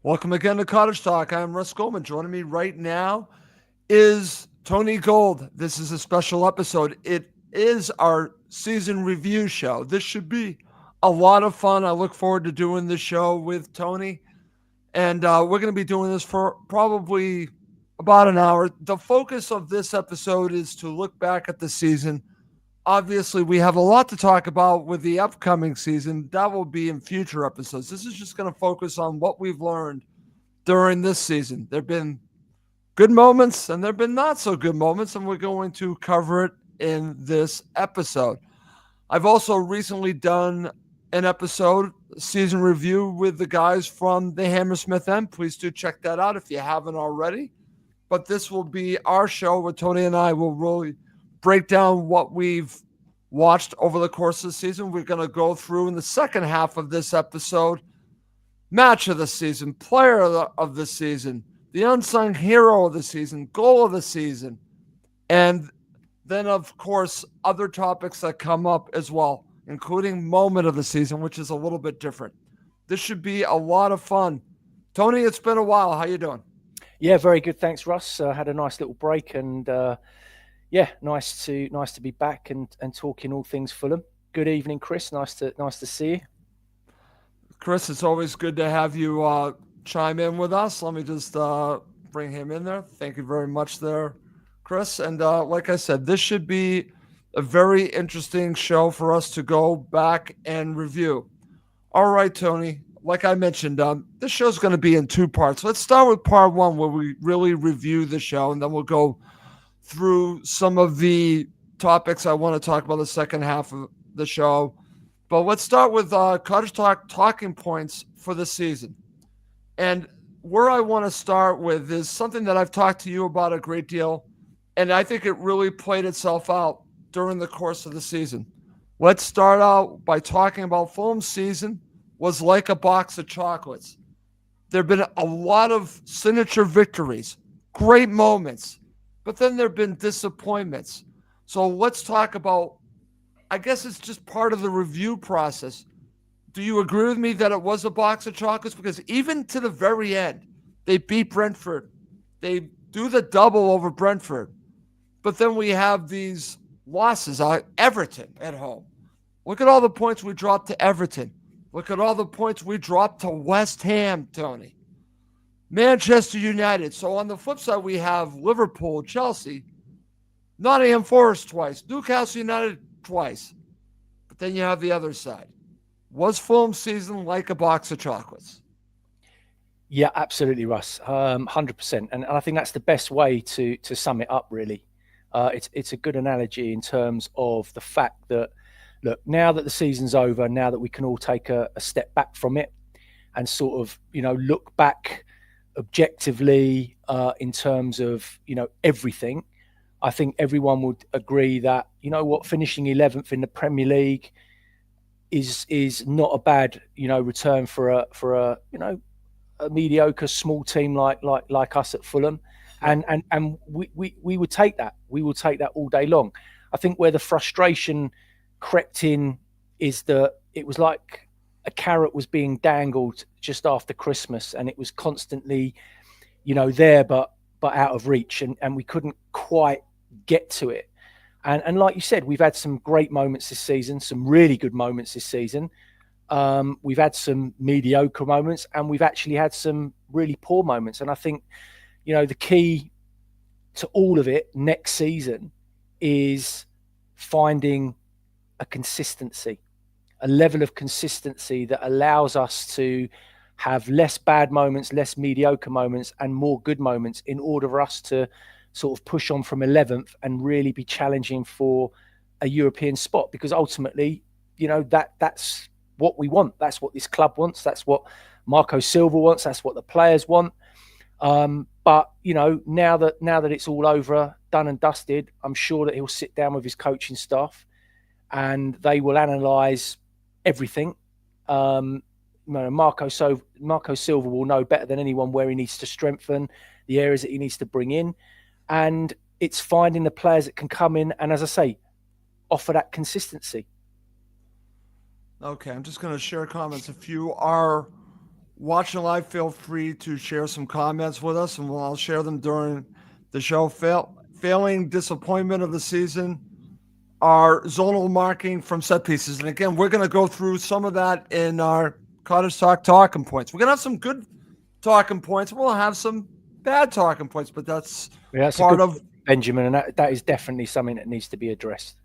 Welcome again to Cottage Talk. I'm Russ Goldman. Joining me right now is Tony Gold. This is a special episode. It is our season review show. This should be a lot of fun. I look forward to doing this show with Tony. And we're going to be doing this for probably about an hour. The focus of this episode is to look back at the season. Obviously, we have a lot to talk about with the upcoming season. That will be in future episodes. This is just going to focus on what we've learned during this season. There have been good moments and there have been not so good moments, and we're going to cover it in this episode. I've also recently done an episode, season review, with the guys from the Hammersmith End. Please do check that out if you haven't already. But this will be our show where Tony and I will really break down what we've watched over the course of the season. We're going to go through in the second half of this episode match of the season, player of the season, the unsung hero of the season, goal of the season, and then, of course, other topics that come up as well, including moment of the season, which is a little bit different. This should be a lot of fun. Tony, it's been a while. How you doing? Yeah, very good. Thanks, Russ. Had a nice little break, and nice to be back and talking all things Fulham. Good evening, Chris. Nice to see you. Chris, it's always good to have you chime in with us. Let me just bring him in there. Thank you very much there, Chris. And like I said, this should be a very interesting show for us to go back and review. All right, Tony. Like I mentioned, this show's going to be in two parts. Let's start with part one, where we really review the show, and then we'll go through some of the topics I want to talk about the second half of the show. But let's start with Cottage Talk talking points for the season. And where I want to start with is something that I've talked to you about a great deal, and I think it really played itself out during the course of the season. Let's start out by talking about Fulham's season was like a box of chocolates. There have been a lot of signature victories, great moments, but then there have been disappointments. So let's talk about, I guess it's just part of the review process. Do you agree with me that it was a box of chocolates? Because even to the very end, they beat Brentford. They do the double over Brentford. But then we have these losses. Everton at home. Look at all the points we dropped to Everton. Look at all the points we dropped to West Ham, Tony. Manchester United. So on the flip side, we have Liverpool, Chelsea, Nottingham Forest twice, Newcastle United twice. But then you have the other side. Was Fulham's season like a box of chocolates? Yeah, absolutely, Russ. 100%. And I think that's the best way to sum it up, really. It's a good analogy in terms of the fact that, look, now that the season's over, now that we can all take a step back from it and sort of, look back objectively in terms of, everything, I think everyone would agree that, finishing 11th in the Premier League is not a bad, return for a mediocre small team like us at Fulham. And we would take that. We will take that all day long. I think where the frustration crept in is that it was like a carrot was being dangled just after Christmas, and it was constantly, there but out of reach, and we couldn't quite get to it. And like you said, we've had some great moments this season, some really good moments this season. We've had some mediocre moments, and we've actually had some really poor moments. And I think, the key to all of it next season is finding a consistency, a level of consistency that allows us to have less bad moments, less mediocre moments, and more good moments in order for us to sort of push on from 11th and really be challenging for a European spot. Because ultimately, that's what we want. That's what this club wants. That's what Marco Silva wants. That's what the players want. But now that it's all over, done and dusted, I'm sure that he'll sit down with his coaching staff and they will analyse everything. Marco Silva will know better than anyone where he needs to strengthen, the areas that he needs to bring in, and it's finding the players that can come in and, as I say, offer that consistency. Okay, I'm just going to share comments. If you are watching live, feel free to share some comments with us, and I'll share them during the show. Failing disappointment of the season, our zonal marking from set pieces. And again, we're going to go through some of that in our Cottage Talk talking points. We're going to have some good talking points. We'll have some bad talking points, but that's Yeah, that's a part good of. point, Benjamin, and that is definitely something that needs to be addressed.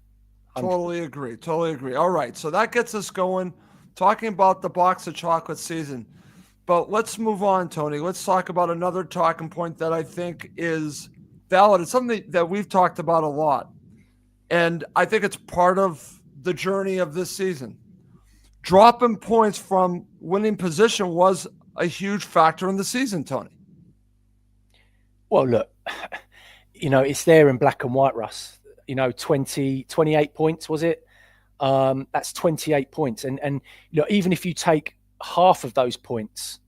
100%. Totally agree. Totally agree. All right. So that gets us going, talking about the box of chocolate season. But let's move on, Tony. Let's talk about another talking point that I think is valid. It's something that we've talked about a lot. And I think it's part of the journey of this season. Dropping points from winning position was a huge factor in the season, Tony. Well, look, it's there in black and white, Russ. 28 points, was it? That's 28 points. And even if you take half of those points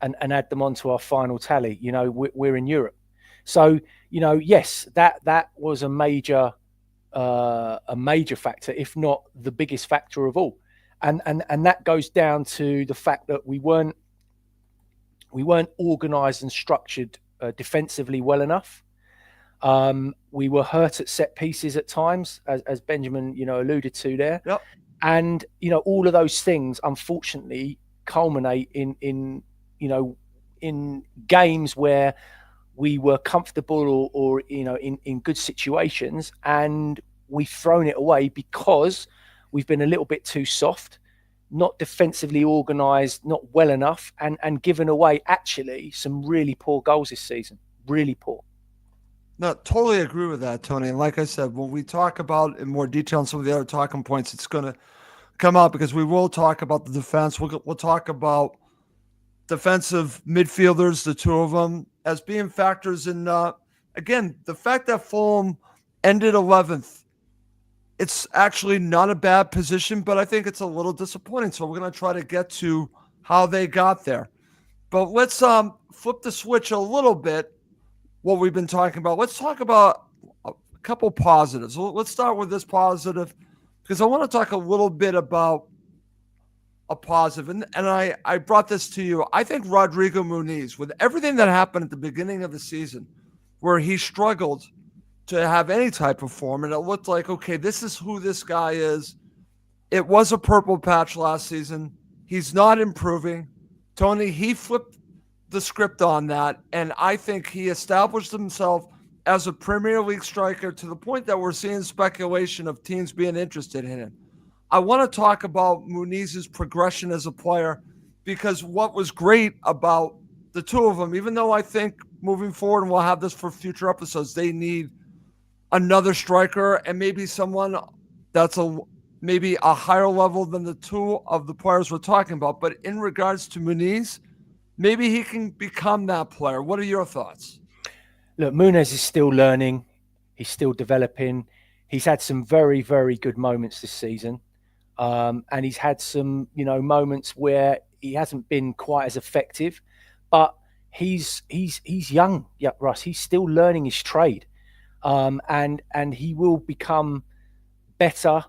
and add them onto our final tally, we're in Europe. So, yes, that was a major factor, if not the biggest factor of all. And that goes down to the fact that we weren't organised and structured defensively well enough. We were hurt at set pieces at times, as Benjamin, alluded to there, Yep. and all of those things, unfortunately, culminate in games where we were comfortable or in good situations, and we've thrown it away because we've been a little bit too soft, not defensively organised, not well enough, and given away actually some really poor goals this season. Really poor. No, totally agree with that, Tony. And like I said, when we talk about in more detail on some of the other talking points, it's going to come out because we will talk about the defense. We'll talk about defensive midfielders, the two of them, as being factors in, again, the fact that Fulham ended 11th. It's actually not a bad position, but I think it's a little disappointing. So we're going to try to get to how they got there. But let's flip the switch a little bit. What we've been talking about. Let's talk about a couple positives. Let's start with this positive because I want to talk a little bit about a positive. And I brought this to you. I think Rodrigo Muniz, with everything that happened at the beginning of the season, where he struggled to have any type of form, and it looked like, okay, this is who this guy is. It was a purple patch last season. He's not improving. Tony, he flipped the script on that, and I think he established himself as a Premier League striker to the point that we're seeing speculation of teams being interested in him. I want to talk about Muniz's progression as a player because what was great about the two of them, even though I think moving forward, and we'll have this for future episodes, they need another striker and maybe someone that's maybe a higher level than the two of the players we're talking about. But in regards to Muniz, maybe he can become that player. What are your thoughts? Look, Munez is still learning. He's still developing. He's had some very, very good moments this season. And he's had some, moments where he hasn't been quite as effective. But he's young, yeah, Russ. He's still learning his trade. And he will become better.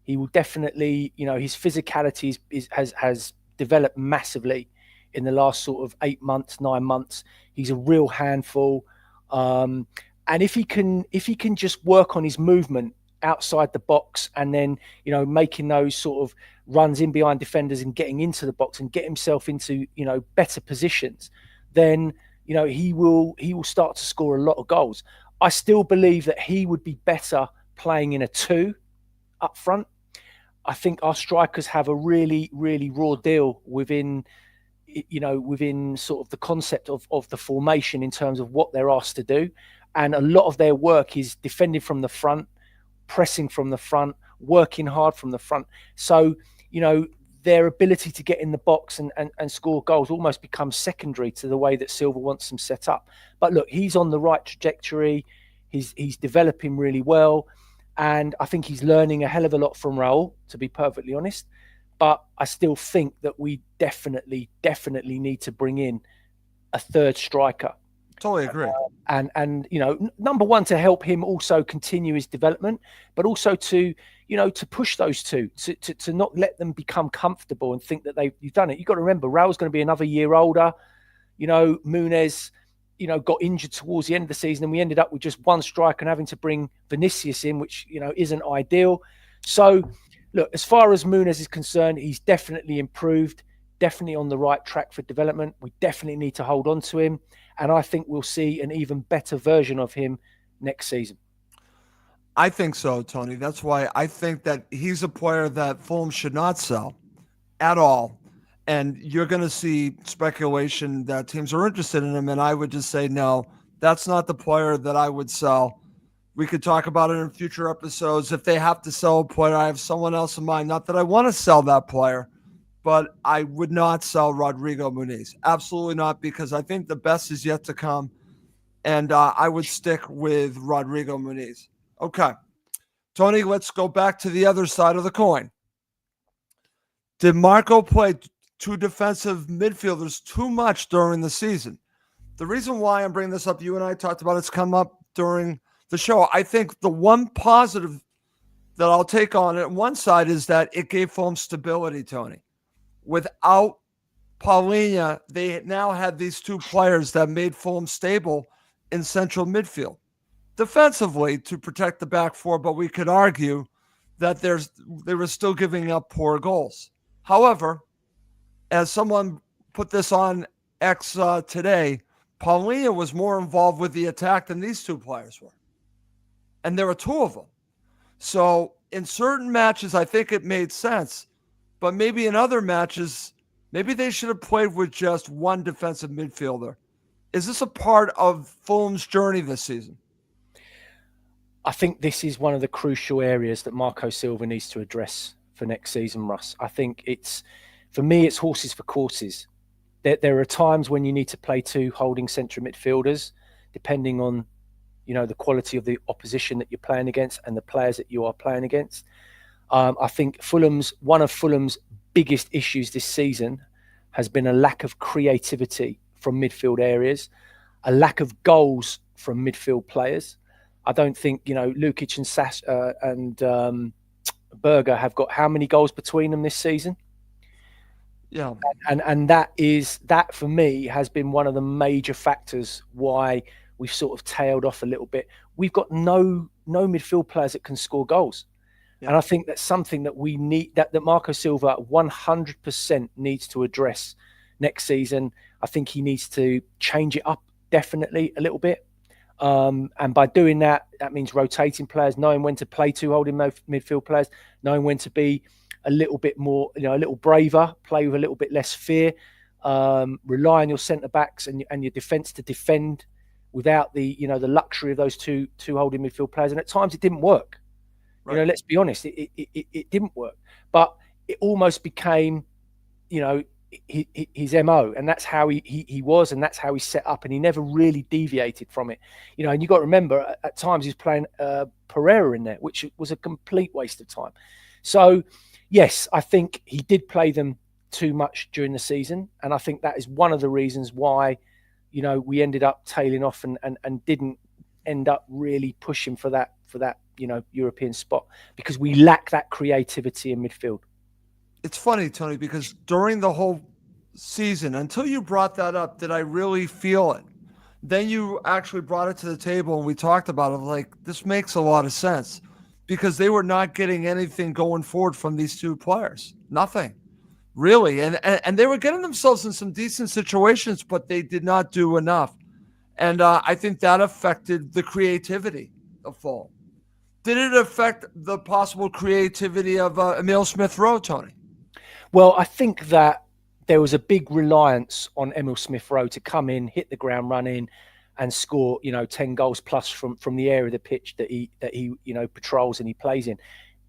He will definitely, his physicality has developed massively in the last sort of 8 months, 9 months. He's a real handful. And if he can just work on his movement outside the box and then, making those sort of runs in behind defenders and getting into the box and get himself into, better positions, then, he will start to score a lot of goals. I still believe that he would be better playing in a 2 up front. I think our strikers have a really, really raw deal within sort of the concept of the formation in terms of what they're asked to do. And a lot of their work is defending from the front, pressing from the front, working hard from the front. So, their ability to get in the box and score goals almost becomes secondary to the way that Silva wants them set up. But look, he's on the right trajectory. He's developing really well. And I think he's learning a hell of a lot from Raul, to be perfectly honest. But I still think that we definitely need to bring in a third striker. Totally agree. And number one, to help him also continue his development, but also to to push those two, to not let them become comfortable and think that you've done it. You've got to remember, Raul's going to be another year older. Muniz, got injured towards the end of the season, and we ended up with just one striker and having to bring Vinicius in, which isn't ideal. So, look, as far as Muniz is concerned, he's definitely improved, definitely on the right track for development. We definitely need to hold on to him, and I think we'll see an even better version of him next season. I think so, Tony. That's why I think that he's a player that Fulham should not sell at all. And you're going to see speculation that teams are interested in him. And I would just say, no, that's not the player that I would sell. We could talk about it in future episodes. If they have to sell a player, I have someone else in mind. Not that I want to sell that player, but I would not sell Rodrigo Muniz. Absolutely not, because I think the best is yet to come. And I would stick with Rodrigo Muniz. Okay. Tony, let's go back to the other side of the coin. Did Marco play two defensive midfielders too much during the season? The reason why I'm bringing this up, you and I talked about it's come up during the show. I think the one positive that I'll take on it, one side, is that it gave Fulham stability, Tony. Without Paulinho, they now had these two players that made Fulham stable in central midfield. Defensively, to protect the back four, but we could argue that they were still giving up poor goals. However, as someone put this on X today, Paulinho was more involved with the attack than these two players were. And there were two of them. So in certain matches, I think it made sense. But maybe in other matches, maybe they should have played with just one defensive midfielder. Is this a part of Fulham's journey this season? I think this is one of the crucial areas that Marco Silva needs to address for next season, Russ. I think for me, it's horses for courses. There are times when you need to play two holding central midfielders, depending on the quality of the opposition that you're playing against and the players that you are playing against. I think one of Fulham's biggest issues this season has been a lack of creativity from midfield areas, a lack of goals from midfield players. I don't think Lukic and Berger have got how many goals between them this season. Yeah, and that for me has been one of the major factors why we've sort of tailed off a little bit. We've got no midfield players that can score goals. Yeah. And I think that's something that we need, that Marco Silva 100% needs to address next season. I think he needs to change it up definitely a little bit. And by doing that, that means rotating players, knowing when to play two holding midfield players, knowing when to be a little bit more, a little braver, play with a little bit less fear, rely on your centre backs and your defence to defend without the luxury of those two holding midfield players. And at times it didn't work. Right. Let's be honest, it didn't work. But it almost became, his MO, and that's how he was, and that's how he set up, and he never really deviated from it. And you got to remember, at times he's playing Pereira in there, which was a complete waste of time. So, yes, I think he did play them too much during the season, and I think that is one of the reasons why, we ended up tailing off and didn't end up really pushing for that European spot, because we lack that creativity in midfield. It's funny, Tony, because during the whole season, until you brought that up, did I really feel it? Then you actually brought it to the table and we talked about it. Like, this makes a lot of sense, because they were not getting anything going forward from these two players. Nothing, really. And they were getting themselves in some decent situations, but they did not do enough. And I think that affected the creativity of Fulham. Did it affect the possible creativity of Emile Smith-Rowe, Tony? Well, I think that there was a big reliance on Emile Smith-Rowe to come in, hit the ground running, and score 10 goals plus from the area of the pitch that he patrols and he plays in.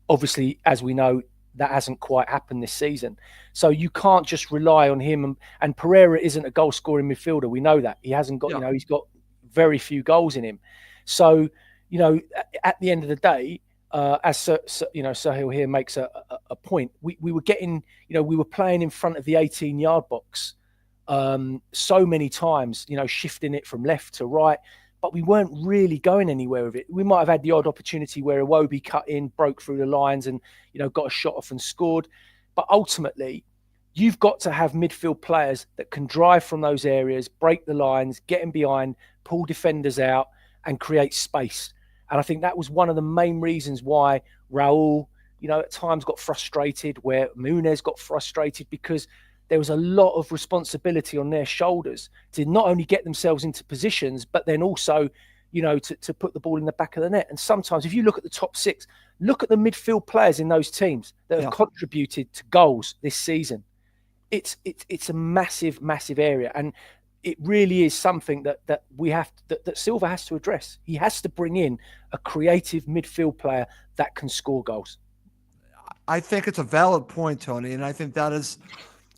Obviously, as we know, that hasn't quite happened this season. So you can't just rely on him. And Pereira isn't a goal scoring midfielder. We know that. He hasn't got, he's got very few goals in him. So, at the end of the day, as Sahil here makes a point, we were getting, we were playing in front of the 18-yard box so many times, shifting it from left to right, but we weren't really going anywhere with it. We might have had the odd opportunity where Iwobi cut in, broke through the lines, and got a shot off and scored. But ultimately, you've got to have midfield players that can drive from those areas, break the lines, get in behind, pull defenders out, and create space. And I think that was one of the main reasons why Raul, at times got frustrated, where Muniz got frustrated, because there was a lot of responsibility on their shoulders to not only get themselves into positions, but then also, to put the ball in the back of the net. And sometimes, if you look at the top six, look at the midfield players in those teams that have contributed to goals this season. It's a massive, massive area, and it really is something that we have that Silva has to address. He has to bring in a creative midfield player that can score goals. I think it's a valid point, Tony, and I think that is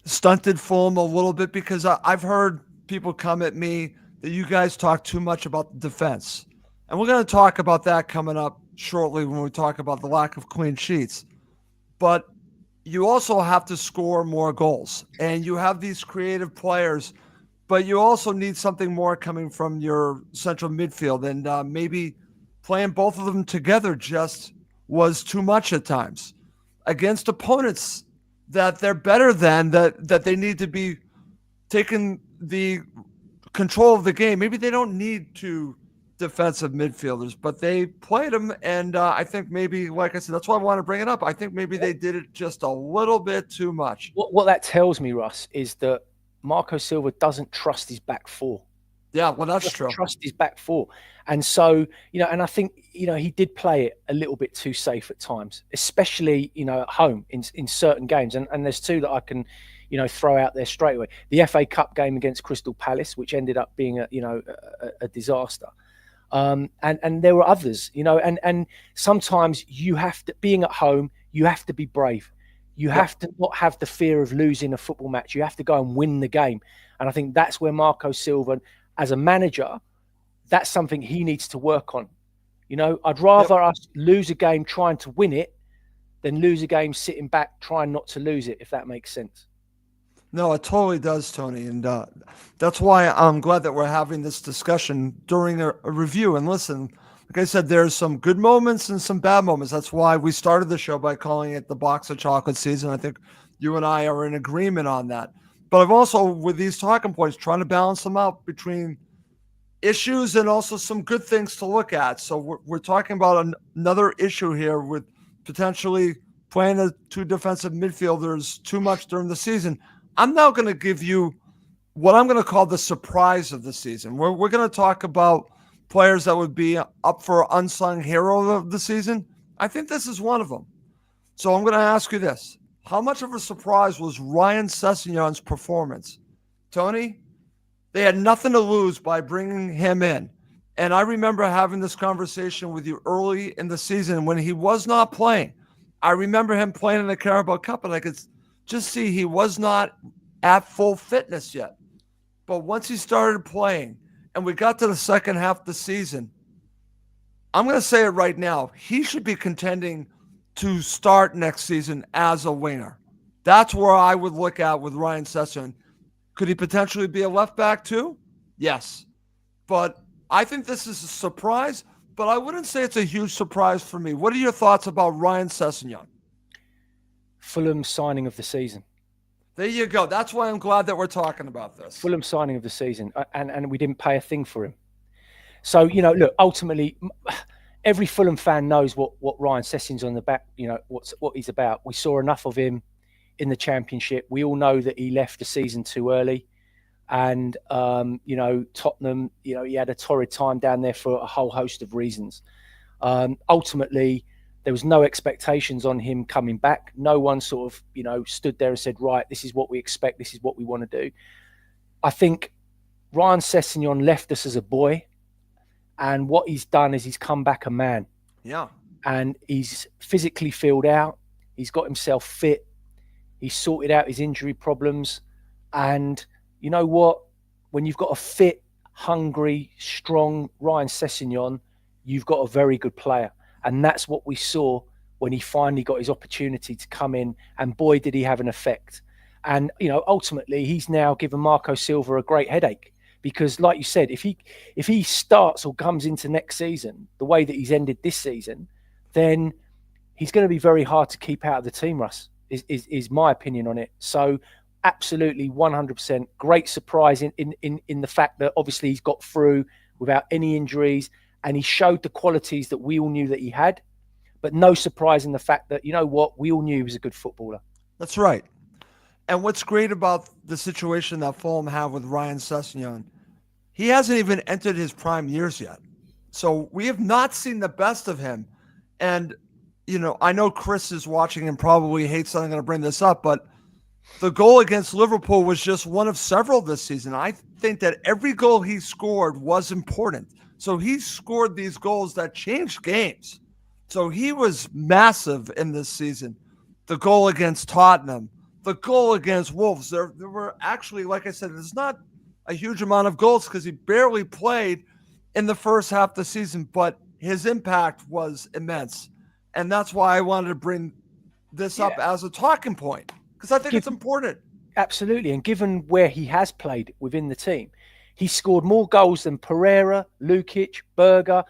stunted Fulham a little bit, because I've heard people come at me that you guys talk too much about the defense. And we're going to talk about that coming up shortly when we talk about the lack of clean sheets. But you also have to score more goals, and you have these creative players, but you also need something more coming from your central midfield. And maybe playing both of them together just was too much at times against opponents that they're better than, that they need to be taking the control of the game. Maybe they don't need two defensive midfielders, but they played them. And I think maybe, like I said, that's why I want to bring it up. I think maybe they did it just a little bit too much. What that tells me, Russ, is that Marco Silva doesn't trust his back four. Yeah, well, that's true. Trust his back four. And so, and I think, he did play it a little bit too safe at times, especially, at home in certain games. And there's two that I can, throw out there straight away. The FA Cup game against Crystal Palace, which ended up being a disaster. And there were others, and sometimes you have to, being at home, you have to be brave. You have to not have the fear of losing a football match. You have to go and win the game. And I think that's where Marco Silva, as a manager, that's something he needs to work on. I'd rather us lose a game trying to win it than lose a game sitting back trying not to lose it, if that makes sense. No, it totally does, Tony. And that's why I'm glad that we're having this discussion during a review. And listen, like I said, there's some good moments and some bad moments. That's why we started the show by calling it the box of chocolate season. I think you and I are in agreement on that. But I've also, with these talking points, trying to balance them out between issues and also some good things to look at. So we're talking about another issue here with potentially playing the two defensive midfielders too much during the season. I'm now going to give you what I'm going to call the surprise of the season. We're going to talk about players that would be up for unsung hero of the season. I think this is one of them. So I'm going to ask you this. How much of a surprise was Ryan Sessegnon's performance? Tony, they had nothing to lose by bringing him in. And I remember having this conversation with you early in the season when he was not playing. I remember him playing in the Carabao Cup, and I could just see he was not at full fitness yet. But once he started playing and we got to the second half of the season, I'm going to say it right now, he should be contending to start next season as a winger. That's where I would look at with Ryan Sessegnon. Could he potentially be a left back too? Yes. But I think this is a surprise, but I wouldn't say it's a huge surprise for me. What are your thoughts about Ryan Sessegnon? Fulham signing of the season. There you go. That's why I'm glad that we're talking about this. Fulham signing of the season, and we didn't pay a thing for him. So, look, ultimately, every Fulham fan knows what Ryan Sessegnon's on the back, what he's about. We saw enough of him in the Championship. We all know that he left the season too early. And, Tottenham, he had a torrid time down there for a whole host of reasons. Ultimately, there was no expectations on him coming back. No one sort of, stood there and said, right, this is what we expect. This is what we want to do. I think Ryan Sessegnon left us as a boy. And what he's done is he's come back a man. Yeah. And he's physically filled out. He's got himself fit. He's sorted out his injury problems. And you know what? When you've got a fit, hungry, strong Ryan Sessegnon, you've got a very good player. And that's what we saw when he finally got his opportunity to come in. And boy, did he have an effect. And ultimately, he's now given Marco Silva a great headache because, like you said, if he starts or comes into next season the way that he's ended this season, then he's going to be very hard to keep out of the team. Russ is my opinion on it. So absolutely 100% great surprise in the fact that obviously he's got through without any injuries and he showed the qualities that we all knew that he had, but no surprise in the fact that, what, we all knew he was a good footballer. That's right. And what's great about the situation that Fulham have with Ryan Sessegnon, he hasn't even entered his prime years yet. So we have not seen the best of him. And, I know Chris is watching and probably hates that I'm going to bring this up, but the goal against Liverpool was just one of several this season. I think that every goal he scored was important. So he scored these goals that changed games. So he was massive in this season. The goal against Tottenham, the goal against Wolves. There were actually, like I said, there's not a huge amount of goals because he barely played in the first half of the season, but his impact was immense. And that's why I wanted to bring this up Yeah. as a talking point because I think it's important. Absolutely. And given where he has played within the team, he scored more goals than Pereira, Lukic, Berger,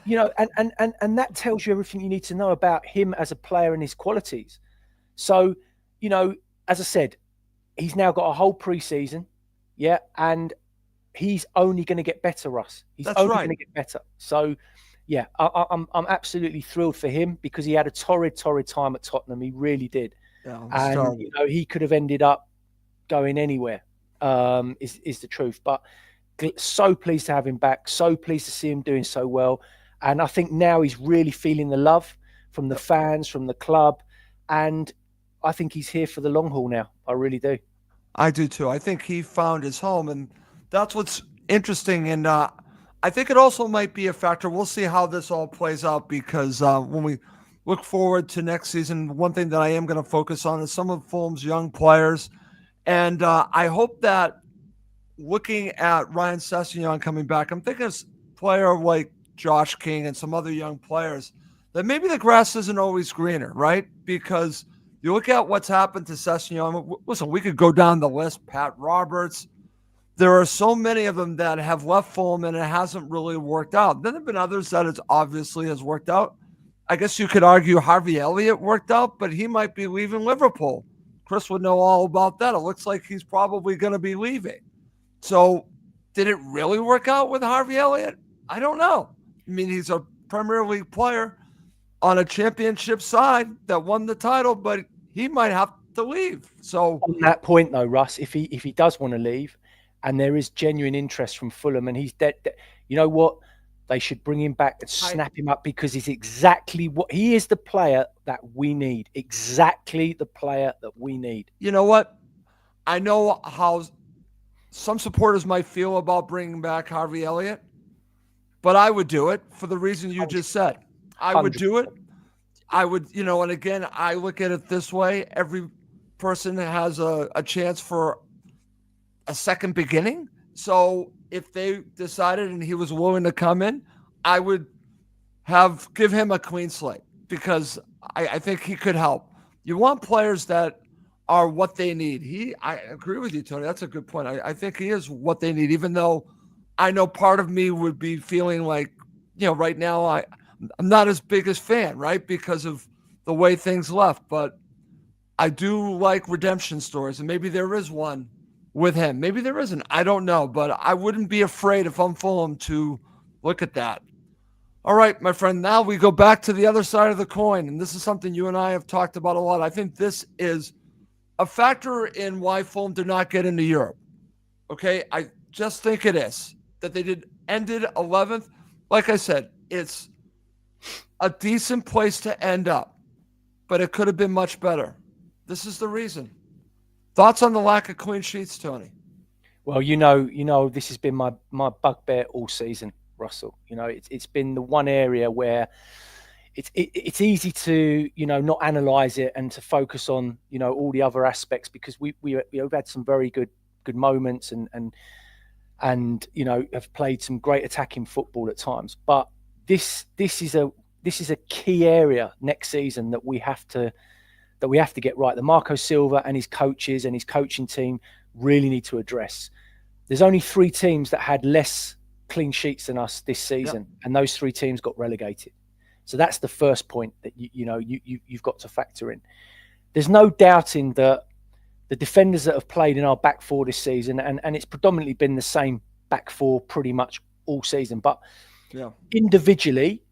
and that tells you everything you need to know about him as a player and his qualities. So, as I said, he's now got a whole preseason. Yeah. And he's only going to get better, Russ. He's That's only right. going to get better. So, yeah, I'm absolutely thrilled for him because he had a torrid time at Tottenham. He really did. Yeah, it was And, terrible. he could have ended up going anywhere, is the truth. But so pleased to have him back. So pleased to see him doing so well. And I think now he's really feeling the love from the fans, from the club. And I think he's here for the long haul now. I really do. I do too. I think he found his home, and that's what's interesting. And I think it also might be a factor. We'll see how this all plays out because when we look forward to next season, one thing that I am going to focus on is some of Fulham's young players. And I hope that looking at Ryan Sessegnon coming back, I'm thinking of a player like Josh King and some other young players that maybe the grass isn't always greener, right? Because you look at what's happened to Sessegnon. Listen, we could go down the list. Pat Roberts. There are so many of them that have left Fulham and it hasn't really worked out. Then there have been others that it obviously has worked out. I guess you could argue Harvey Elliott worked out, but he might be leaving Liverpool. Chris would know all about that. It looks like he's probably going to be leaving. So, did it really work out with Harvey Elliott? I don't know. I mean, he's a Premier League player on a championship side that won the title, but he might have to leave. So, On that point, though, Russ, if he does want to leave, and there is genuine interest from Fulham, and he's dead, you know what? They should bring him back and snap him up because he's exactly what he is, the player that we need. Exactly the player that we need. you know what? I know how some supporters might feel about bringing back Harvey Elliott, but I would do it for the reason you just said. I would do it. I would, and again, I look at it this way. Every person has a chance for a second beginning. So if they decided and he was willing to come in, I would give him a clean slate because I think he could help. You want players that are what they need. I agree with you, Tony. That's a good point. I think he is what they need, even though I know part of me would be feeling like, right now I'm not as big as fan, right? Because of the way things left. But I do like redemption stories, and maybe there is one with him. Maybe there isn't. I don't know, but I wouldn't be afraid if I'm Fulham to look at that. All right, my friend, now we go back to the other side of the coin, and this is something you and I have talked about a lot. I think this is a factor in why Fulham did not get into Europe. Okay, I just think it is that they ended 11th. Like I said, it's a decent place to end up, but it could have been much better. This is the reason. Thoughts on the lack of clean sheets, Tony? Well, this has been my bugbear all season, Russell. It's been the one area where it's easy to not analyze it and to focus on all the other aspects because we've had some very good moments and have played some great attacking football at times. But this is a key area next season that we have to that we have to get right. The Marco Silva and his coaches and his coaching team really need to address. There's only 3 teams that had less clean sheets than us this Yep. season, and those 3 teams got relegated. So that's the first point that you've got to factor in. There's no doubting that the defenders that have played in our back four this season, and it's predominantly been the same back four pretty much all season, but Yeah. individually,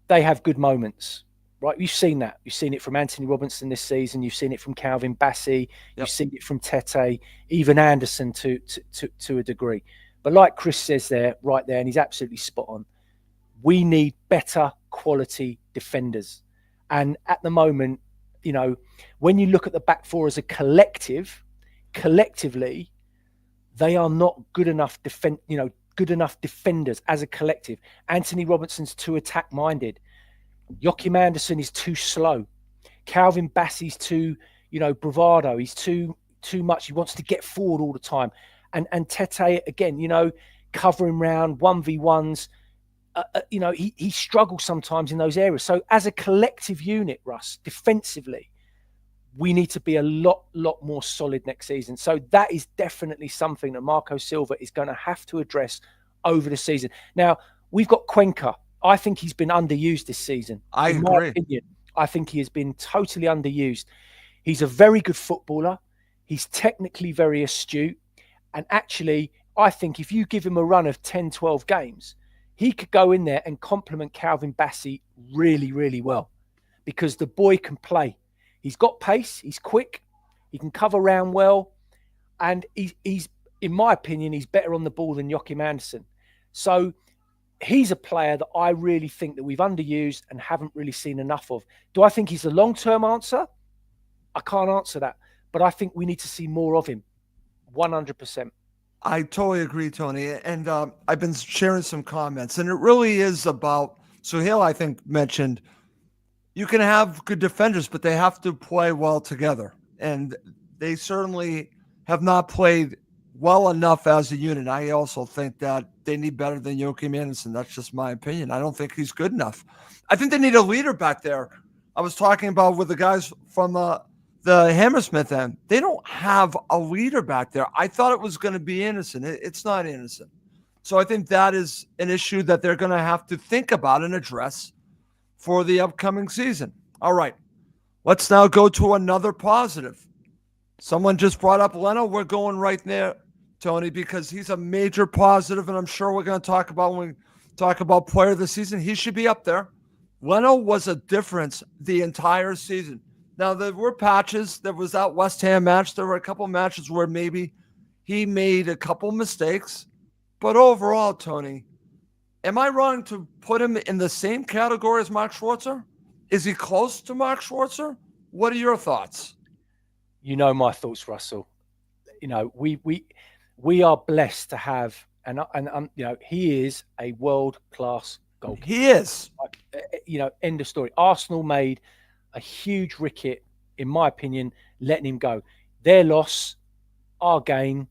they have good moments, right? You've seen that. You've seen it from Anthony Robinson this season. You've seen it from Calvin Bassey. You've Yep. seen it from Tete, even Anderson to a degree. But like Chris says there, right there, and he's absolutely spot on, we need better quality defenders. And at the moment, when you look at the back four as a collectively, they are not good enough good enough defenders as a collective. Anthony Robinson's too attack minded. Joachim Anderson is too slow. Calvin Bassey's too, bravado. He's too much. He wants to get forward all the time. And Tete again, covering round 1v1s. He struggles sometimes in those areas. So as a collective unit, Russ, defensively, we need to be a lot more solid next season. So that is definitely something that Marco Silva is going to have to address over the season. Now, we've got Cuenca. I think he's been underused this season. I In agree. my opinion, I think he has been totally underused. He's a very good footballer. He's technically very astute. And actually, I think if you give him a run of 10, 12 games, he could go in there and complement Calvin Bassey really, really well, because the boy can play. He's got pace. He's quick. He can cover around well. And he's, in my opinion, he's better on the ball than Joachim Anderson. So he's a player that I really think that we've underused and haven't really seen enough of. Do I think he's a long-term answer? I can't answer that. But I think we need to see more of him. 100%. I totally agree, Tony. And I've been sharing some comments, and it really is about. So Hill, I think, mentioned you can have good defenders, but they have to play well together. And they certainly have not played well enough as a unit. I also think that they need better than Joachim Anderson. That's just my opinion. I don't think he's good enough. I think they need a leader back there. I was talking about with the guys from the Hammersmith end. They don't have a leader back there. I thought it was going to be Anderson. It's not Anderson. So I think that is an issue that they're going to have to think about and address for the upcoming season. All right. Let's now go to another positive. Someone just brought up Leno. We're going right there, Tony, because he's a major positive, and I'm sure we're going to talk about when we talk about player of the season. He should be up there. Leno was a difference the entire season. Now, there were patches. There was that West Ham match. There were a couple matches where maybe he made a couple mistakes. But overall, Tony, am I wrong to put him in the same category as Mark Schwarzer? Is he close to Mark Schwarzer? What are your thoughts? You know my thoughts, Russell. We are blessed to have, and he is a world-class goalkeeper. He is. End of story. Arsenal made a huge ricket, in my opinion, letting him go. Their loss, our gain,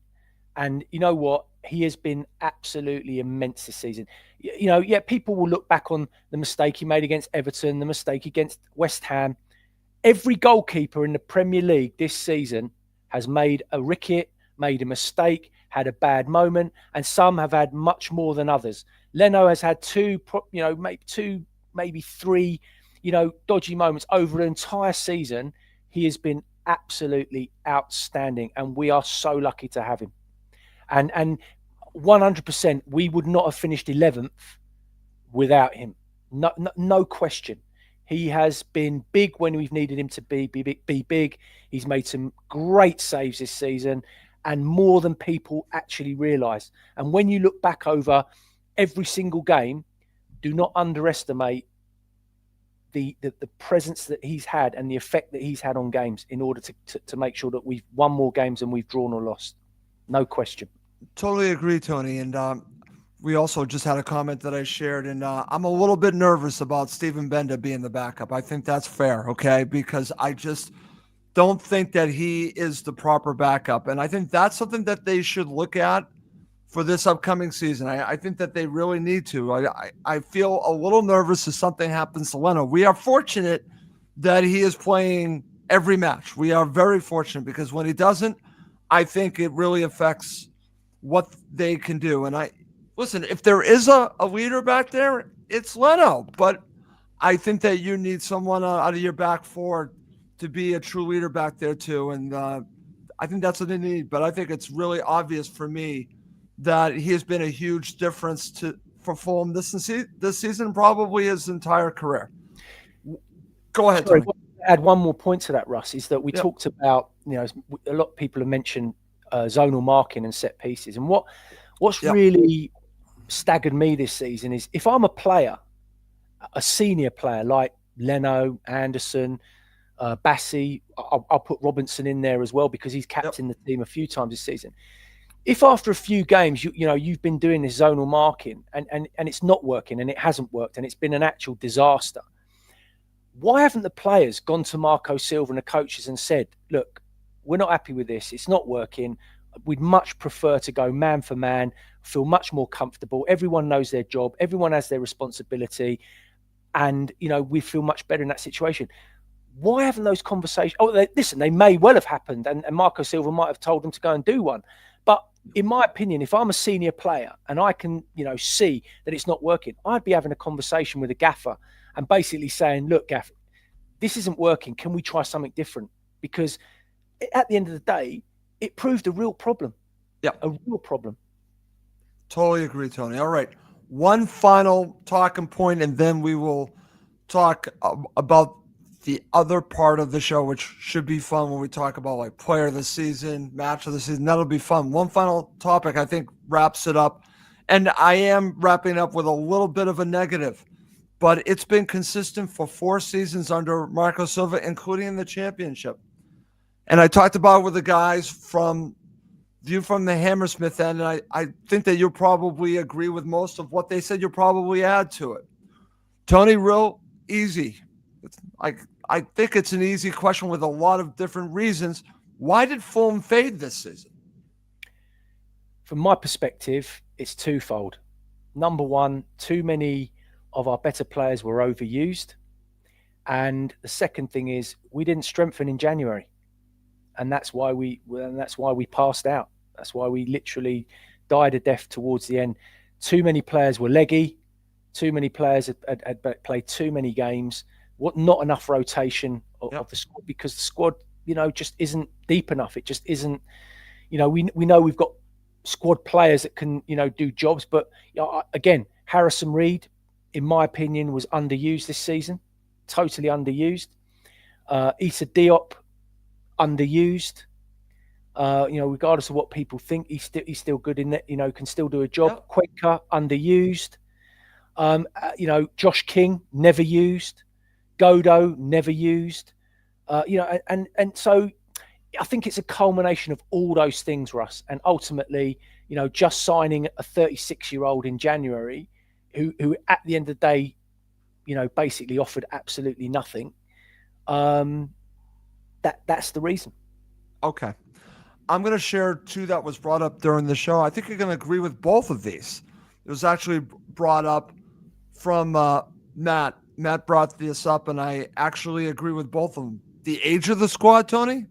and you know what? He has been absolutely immense this season. People will look back on the mistake he made against Everton, the mistake against West Ham. Every goalkeeper in the Premier League this season has made a ricket, made a mistake, had a bad moment, and some have had much more than others. Leno has had maybe three, dodgy moments over an entire season. He has been absolutely outstanding, and we are so lucky to have him. And 100%, we would not have finished 11th without him. No question. He has been big when we've needed him to be big. He's made some great saves this season, and more than people actually realise. And when you look back over every single game, do not underestimate the presence that he's had and the effect that he's had on games in order to make sure that we've won more games than we've drawn or lost. No question. Totally agree, Tony. And we also just had a comment that I shared, and I'm a little bit nervous about Steven Benda being the backup. I think that's fair, okay? Because I just don't think that he is the proper backup. And I think that's something that they should look at for this upcoming season. I think that they really need to. I feel a little nervous if something happens to Leno. We are fortunate that he is playing every match. We are very fortunate because when he doesn't, I think it really affects what they can do. And I listen, if there is a leader back there, it's Leno. But I think that you need someone out of your back four to be a true leader back there too. And I think that's what they need. But I think it's really obvious for me that he has been a huge difference for Fulham this season, probably his entire career. Go ahead, Sorry, Tony. add one more point to that, Russ, is that we Yep. talked about, a lot of people have mentioned zonal marking and set pieces. And what's Yep. really staggered me this season is if I'm a player, a senior player like Leno, Anderson, Bassi, I'll put Robinson in there as well because he's captained the team a few times this season. If after a few games, you've been doing this zonal marking and it's not working and it hasn't worked and it's been an actual disaster, why haven't the players gone to Marco Silva and the coaches and said, look, we're not happy with this. It's not working. We'd much prefer to go man for man, feel much more comfortable. Everyone knows their job. Everyone has their responsibility. And, we feel much better in that situation. Why haven't those conversations? Listen, they may well have happened and Marco Silva might have told them to go and do one. But in my opinion, if I'm a senior player and I can, see that it's not working, I'd be having a conversation with a gaffer and basically saying, look, Gaff, this isn't working. Can we try something different? Because at the end of the day, it proved a real problem. Yeah. A real problem. Totally agree, Tony. All right. One final talking point, and then we will talk about the other part of the show, which should be fun when we talk about like player of the season, match of the season. That'll be fun. One final topic, I think, wraps it up. And I am wrapping up with a little bit of a negative. But it's been consistent for 4 seasons under Marco Silva, including in the championship. And I talked about it with the guys from the Hammersmith end, and I think that you'll probably agree with most of what they said. You'll probably add to it. Tony, real easy. I think it's an easy question with a lot of different reasons. Why did Fulham fade this season? From my perspective, it's twofold. Number one, too many of our better players were overused. And the second thing is we didn't strengthen in January. And that's why we passed out. That's why we literally died a death towards the end. Too many players were leggy. Too many players had played too many games. Not enough rotation of the squad because the squad, just isn't deep enough. It just isn't. We know we've got squad players that can, do jobs. But again, Harrison Reed, in my opinion, was underused this season. Totally underused. Issa Diop, underused. Regardless of what people think, he's still good in that. Can still do a job. Yep. Cuenca, underused. Josh King, never used. Godo, never used. And so I think it's a culmination of all those things, Russ. And ultimately, just signing a 36-year-old in January, who at the end of the day, basically offered absolutely nothing. That's the reason. Okay. I'm going to share 2 that was brought up during the show. I think you're going to agree with both of these. It was actually brought up from Matt. Matt brought this up, and I actually agree with both of them. The age of the squad, Tony?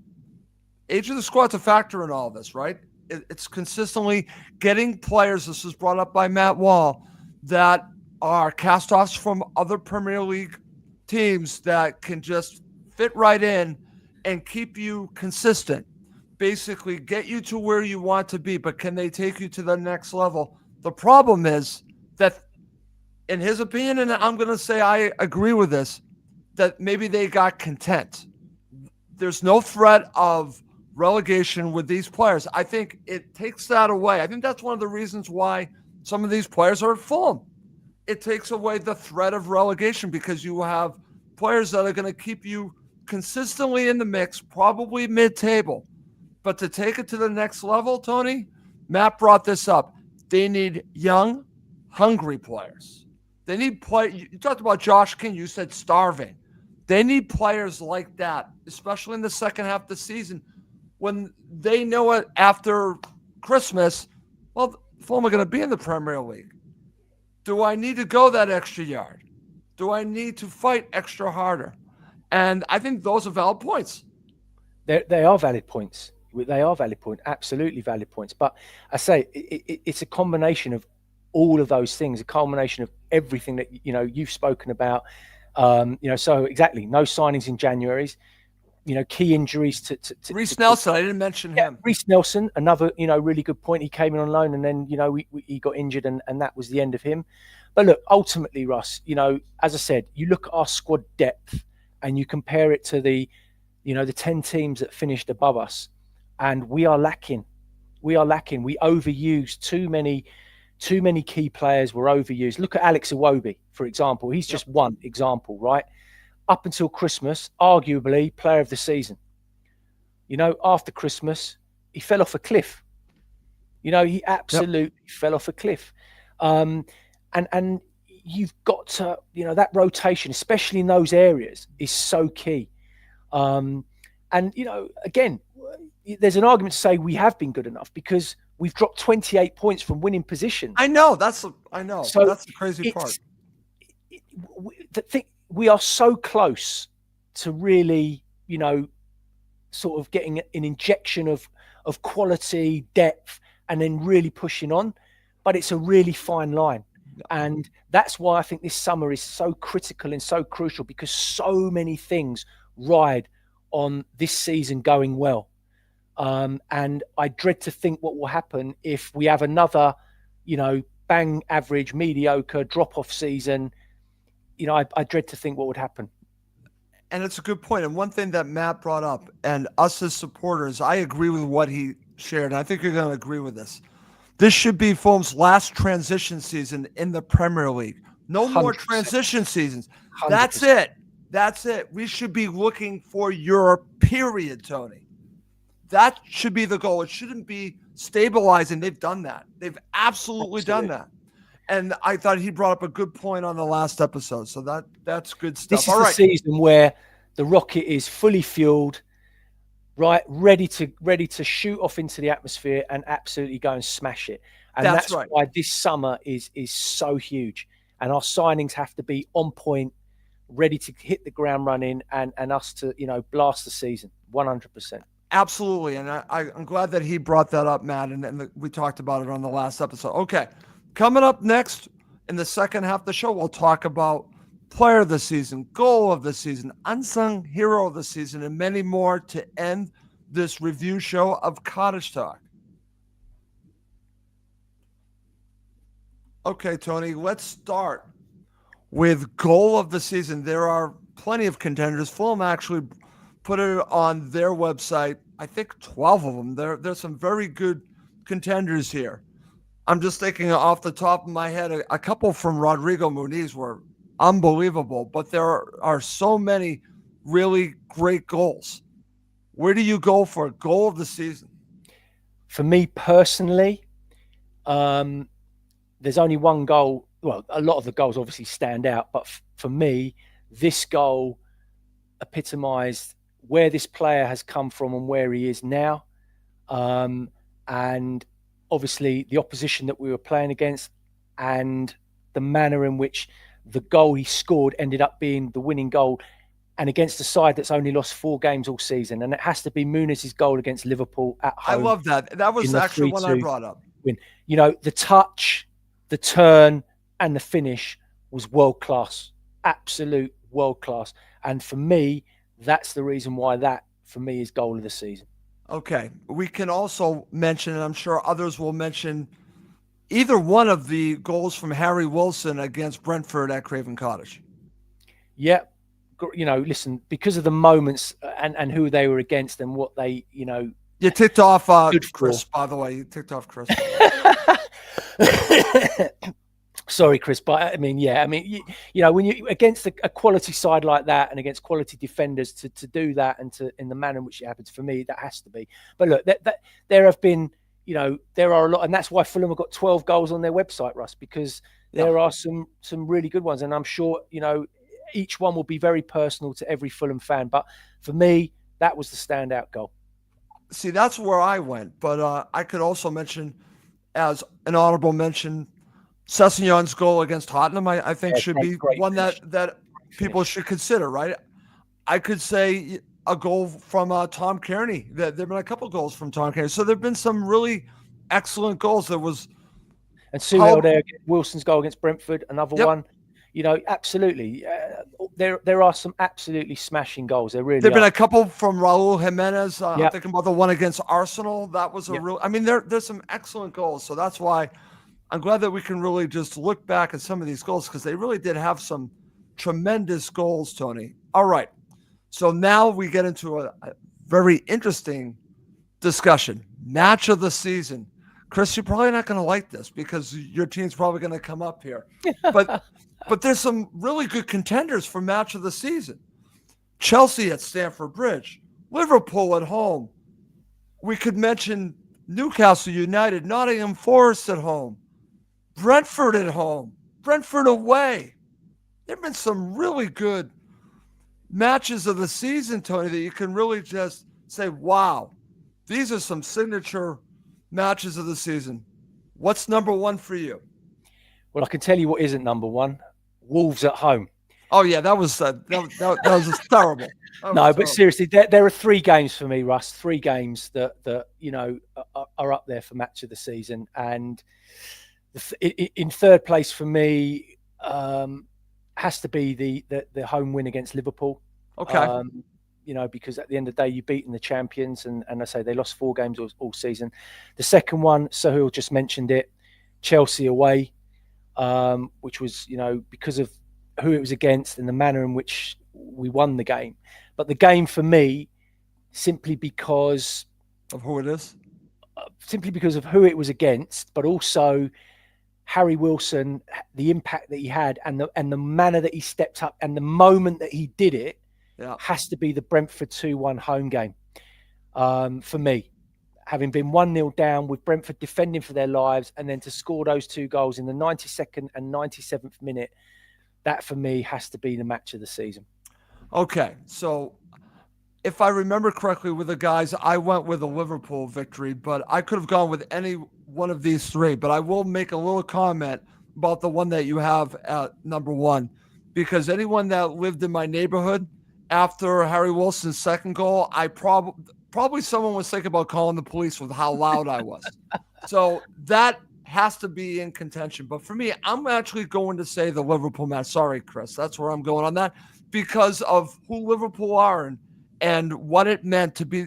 Age of the squad's a factor in all this, right? It's consistently getting players, this was brought up by Matt Wall, that are cast-offs from other Premier League teams that can just fit right in and keep you consistent. Basically get you to where you want to be, but can they take you to the next level? The problem is that, in his opinion, and I'm going to say I agree with this, that maybe they got content. There's no threat of relegation with these players. I think it takes that away. I think that's one of the reasons why some of these players are at Fulham. It takes away the threat of relegation because you have players that are going to keep you consistently in the mix, probably mid-table. But to take it to the next level, Tony, Matt brought this up. They need young, hungry players. They need You talked about Josh King. You said starving. They need players like that, especially in the second half of the season, when they know it after Christmas. Well, Fulham are going to be in the Premier League. Do I need to go that extra yard? Do I need to fight extra harder? And I think those are valid points. They are valid points. They are valid points, absolutely valid points. But I say it's a combination of all of those things, a culmination of everything that you've spoken about. So exactly, no signings in January's. Key injuries Reese Nelson, I didn't mention yeah, him. Reece Nelson, another really good point. He came in on loan, and then he got injured, and that was the end of him. But look, ultimately, Russ, as I said, you look at our squad depth and you compare it to the 10 teams that finished above us, and we are lacking. We are lacking. We overuse too many key players were overused. Look at Alex Iwobi, for example. He's Yep. just one example, right? Up until Christmas, arguably player of the season. After Christmas, he fell off a cliff. He Yep. absolutely fell off a cliff. Um, and you've got to, that rotation, especially in those areas, is so key. Um, and again, there's an argument to say we have been good enough because we've dropped 28 points from winning positions. I know. So That's the crazy part. it's we are so close to really, sort of getting an injection of quality, depth, and then really pushing on. But it's a really fine line. And that's why I think this summer is so critical and so crucial, because so many things ride on this season going well. And I dread to think what will happen if we have another, bang average, mediocre drop off season. I dread to think what would happen. And it's a good point. And one thing that Matt brought up, and us as supporters, I agree with what he shared. And I think you're going to agree with this. This should be Fulham's last transition season in the Premier League. No more 100%. transition seasons. That's 100%. it. That's it. We should be looking for Europe, period, Tony. That should be the goal. It shouldn't be stabilizing. They've done that. They've absolutely done Absolutely. that. And I thought he brought up a good point on the last episode. So that's good stuff. This is All the right. season where the rocket is fully fueled, right, ready to shoot off into the atmosphere and absolutely go and smash it. And That's that's right. why this summer is so huge. And our signings have to be on point, ready to hit the ground running, and us to blast the season 100%. Absolutely. And I'm glad that he brought that up, Matt. And we talked about it on the last episode. Okay. Coming up next in the second half of the show, we'll talk about player of the season, goal of the season, unsung hero of the season, and many more to end this review show of Cottage Talk. Okay, Tony, let's start with goal of the season. There are plenty of contenders. Fulham actually put it on their website. I think 12 of them. There's some very good contenders here. I'm just thinking off the top of my head, a couple from Rodrigo Muniz were unbelievable, but there are so many really great goals. Where do you go for a goal of the season? For me personally, there's only one goal. Well, a lot of the goals obviously stand out, but for me, this goal epitomised where this player has come from and where he is now. And obviously the opposition that we were playing against and the manner in which the goal he scored ended up being the winning goal, and against a side that's only lost 4 games all season. And it has to be Muniz's goal against Liverpool at I home love that. That was in the actually one I 3-2 brought up. win. The touch, the turn, and the finish was world class, absolute world class. And for me, that's the reason why that, for me, is goal of the season. Okay. We can also mention, and I'm sure others will mention, either one of the goals from Harry Wilson against Brentford at Craven Cottage. Yeah. Listen, because of the moments and who they were against and what they, You ticked off stood Chris, for. by the way. You ticked off Chris. Sorry, Chris, but I mean, yeah, I mean, when you against a quality side like that and against quality defenders to do that and to in the manner in which it happens, for me, that has to be. But look, that there have been, there are a lot, and that's why Fulham have got 12 goals on their website, Russ, because there are some really good ones, and I'm sure each one will be very personal to every Fulham fan. But for me, that was the standout goal. See, that's where I went, but I could also mention as an honorable mention. Sessegnon's goal against Tottenham, I think, Yeah, should be great one finish. that people should consider, right? I could say a goal from Tom Kearney. There've been a couple goals from Tom Kearney. So there've been some really excellent goals. There was And Suhail how there, Wilson's goal against Brentford, another yep. one. Absolutely. There are some absolutely smashing goals. There really There've been are. a couple from Raul Jimenez. I'm Yep. thinking about the one against Arsenal. That was a Yep. real. I mean, there's some excellent goals. So that's why I'm glad that we can really just look back at some of these goals because they really did have some tremendous goals, Tony. All right. So now we get into a very interesting discussion. Match of the season. Chris, you're probably not going to like this because your team's probably going to come up here. But but there's some really good contenders for match of the season. Chelsea at Stamford Bridge, Liverpool at home. We could mention Newcastle United, Nottingham Forest at home, Brentford at home, Brentford away. There have been some really good matches of the season, Tony, that you can really just say, wow, these are some signature matches of the season. What's number one for you? Well, I can tell you what isn't number one. Wolves at home. Oh yeah, that was just terrible. That was No, but terrible. seriously, there are three games for me, Russ. Three games that are up there for match of the season, and in third place for me has to be the home win against Liverpool. Okay. Because at the end of the day, you've beaten the champions, and I say they lost 4 games all season. The second one, Sahil just mentioned it, Chelsea away, which was because of who it was against and the manner in which we won the game. But the game for me, simply because of who it is, simply because of who it was against, but also Harry Wilson, the impact that he had, and the manner that he stepped up, and the moment that he did it, has to be the Brentford 2-1 home game for me. Having been 1-0 down with Brentford defending for their lives, and then to score those 2 goals in the 92nd and 97th minute, that for me has to be the match of the season. Okay, so if I remember correctly with the guys, I went with a Liverpool victory, but I could have gone with any one of these three. But I will make a little comment about the one that you have at number one, because anyone that lived in my neighborhood after Harry Wilson's second goal, I probably someone was thinking about calling the police with how loud I was. So that has to be in contention. But for me, I'm actually going to say the Liverpool match. Sorry, Chris. That's where I'm going on that because of who Liverpool are and what it meant to be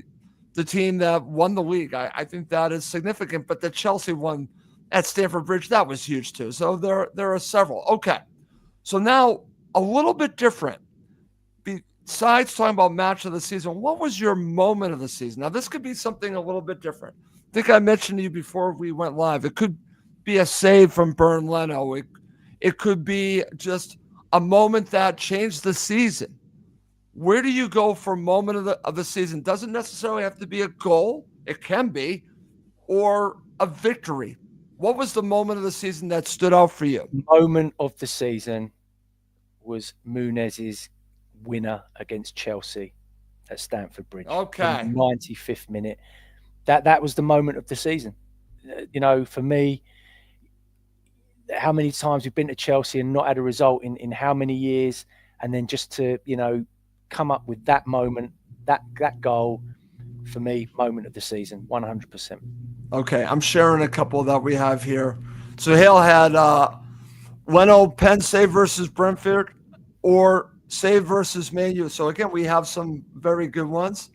the team that won the league. I think that is significant. But the Chelsea one at Stamford Bridge, that was huge too. So there are several. Okay. So now a little bit different. Besides talking about match of the season, what was your moment of the season? Now, this could be something a little bit different. I think I mentioned to you before we went live. It could be a save from Bern Leno. It could be just a moment that changed the season. Where do you go for moment of the season? Doesn't necessarily have to be a goal. It can be, or a victory. What was the moment of the season that stood out for you? Moment of the season was Munez's winner against Chelsea at Stamford Bridge. Okay. In the 95th minute. That was the moment of the season. For me, how many times we've been to Chelsea and not had a result in how many years, and then just to come up with that moment, that goal, for me, moment of the season, 100%. Okay, I'm sharing a couple that we have here. So Hale had Leno pen save versus Brentford or save versus Man U. So again, we have some very good ones.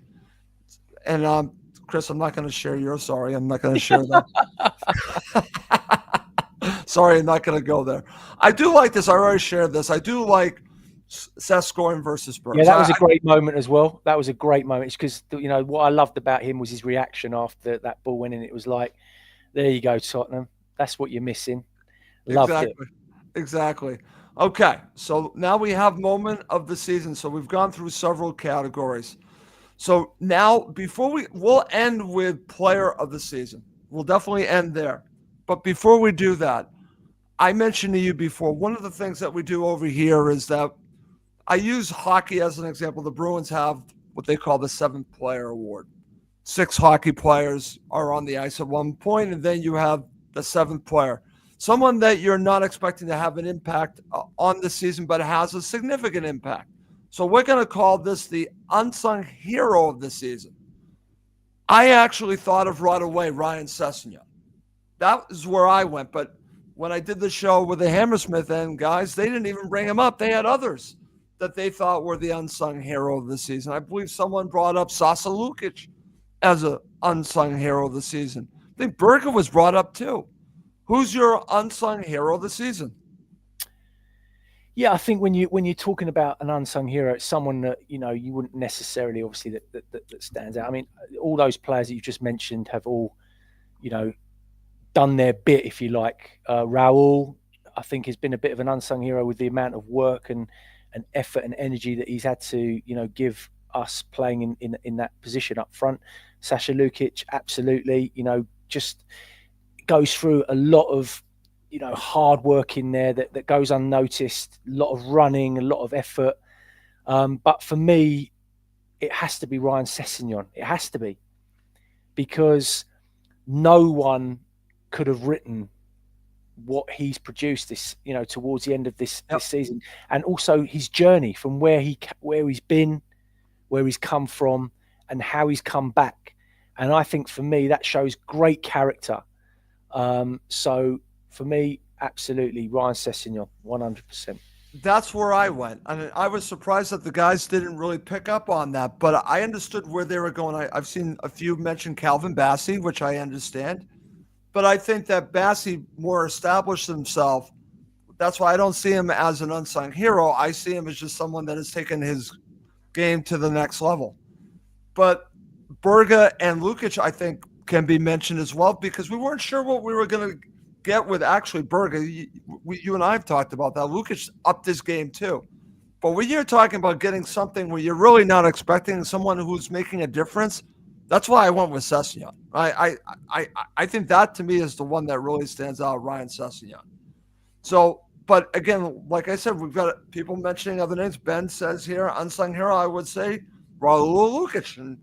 And Chris, I'm not going to share yours. Sorry, I'm not going to share that. Sorry, I'm not going to go there. I do like this. I already shared this. I do like Seth scoring versus Spurs. Yeah, that was a great moment as well. That was a great moment. It's because what I loved about him was his reaction after that ball went in. It was like, there you go, Tottenham. That's what you're missing. Loved it. Exactly. Okay, so now we have moment of the season. So we've gone through several categories. So now we'll end with player of the season. We'll definitely end there. But before we do that, I mentioned to you before, one of the things that we do over here is that I use hockey as an example. The Bruins have what they call the 7th player award. 6 hockey players are on the ice at one point, and then you have the 7th player. Someone that you're not expecting to have an impact on the season, but has a significant impact. So we're going to call this the unsung hero of the season. I actually thought of right away Ryan Sessegnon. That is where I went. But when I did the show with the Hammersmith end guys, they didn't even bring him up. They had others that they thought were the unsung hero of the season. I believe someone brought up Sasa Lukic as an unsung hero of the season. I think Berger was brought up too. Who's your unsung hero of the season? Yeah, I think when you're talking about an unsung hero, it's someone that you wouldn't necessarily obviously that stands out. I mean, all those players that you just mentioned have all you know done their bit, if you like. Raul, I think, has been a bit of an unsung hero with the amount of work and effort and energy that he's had to give us playing in that position up front. Sasha Lukic, absolutely, just goes through a lot of hard work in there that goes unnoticed. A lot of running, a lot of effort. But for me, it has to be Ryan Sessegnon. It has to be, because no one could have written what he's produced this towards the end of this season, and also his journey from where he's been, where he's come from, and how he's come back. And I think for me that shows great character. So for me, absolutely Ryan Sessegnon, 100%. That's where I went. And I was surprised that the guys didn't really pick up on that, but I understood where they were going. I've seen a few mention Calvin Bassey, which I understand. But I think that Bassey more established himself. That's why I don't see him as an unsung hero. I see him as just someone that has taken his game to the next level. But Berga and Lukic, I think, can be mentioned as well, because we weren't sure what we were going to get with actually Berga. You and I have talked about that. Lukic upped his game too. But when you're talking about getting something where you're really not expecting someone who's making a difference, that's why I went with Sessegnon. I think that to me is the one that really stands out, Ryan Sessegnon. So, but again, like I said, we've got people mentioning other names. Ben says here, unsung hero, I would say Raul Lukic. And